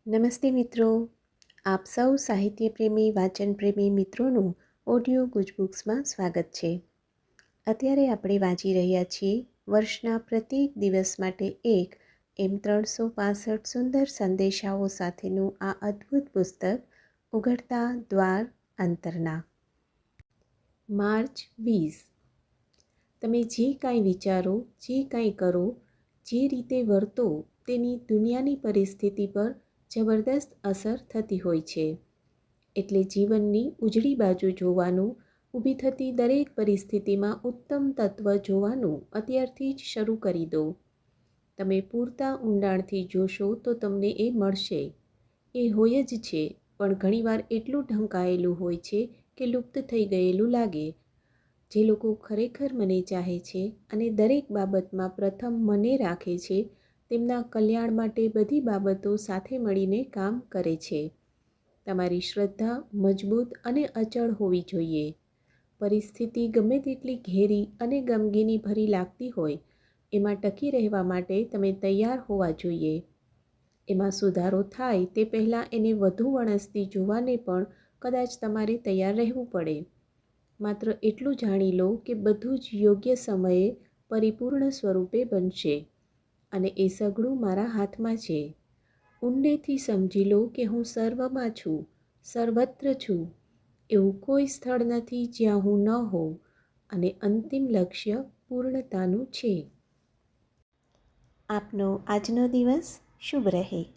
નમસ્તે મિત્રો, આપ સૌ સાહિત્ય પ્રેમી વાચન પ્રેમી મિત્રોનું ઓડિયો ગુજબુક્સમાં સ્વાગત છે. અત્યારે આપણે વાંચી રહ્યા છીએ વર્ષના પ્રત્યેક દિવસ માટે એક એમ 365 સુંદર સંદેશાઓ સાથેનું આ અદ્ભુત પુસ્તક ઉઘડતા દ્વાર અંતરના. માર્ચ 20. તમે જે કાંઈ વિચારો, જે કાંઈ કરો, જે રીતે વર્તો તેની દુનિયાની પરિસ્થિતિ પર જબરદસ્ત અસર થતી હોય છે. એટલે જીવનની ઉજળી બાજુ જોવાનું, ઊભી થતી દરેક પરિસ્થિતિમાં ઉત્તમ તત્વ જોવાનું અત્યારથી જ શરૂ કરી દો. તમે પૂરતા ઊંડાણથી જોશો તો તમને એ મળશે. એ હોય જ છે, પણ ઘણીવાર એટલું ઢંકાયેલું હોય છે કે લુપ્ત થઈ ગયેલું લાગે. જે લોકો ખરેખર મને ચાહે છે અને દરેક બાબતમાં પ્રથમ મને રાખે છે, તેમના કલ્યાણ માટે બધી બાબતો સાથે મળીને કામ કરે છે. તમારી શ્રદ્ધા મજબૂત અને અચળ હોવી જોઈએ. પરિસ્થિતિ ગમે તેટલી ઘેરી અને ગમગીની ભરી લાગતી હોય, એમાં ટકી રહેવા માટે તમે તૈયાર હોવા જોઈએ. એમાં સુધારો થાય તે પહેલાં એને વધુ વણસતી જોવાને પણ કદાચ તમારે તૈયાર રહેવું પડે. માત્ર એટલું જાણી લો કે બધું જ યોગ્ય સમયે પરિપૂર્ણ સ્વરૂપે બનશે અને એ સઘળું મારા હાથમાં છે. ઊંડેથી સમજી લો કે હું સર્વમાં છું, સર્વત્ર છું. એવું કોઈ સ્થળ નથી જ્યાં હું ન હોઉં અને અંતિમ લક્ષ્ય પૂર્ણતાનું છે. આપનો આજનો દિવસ શુભ રહે.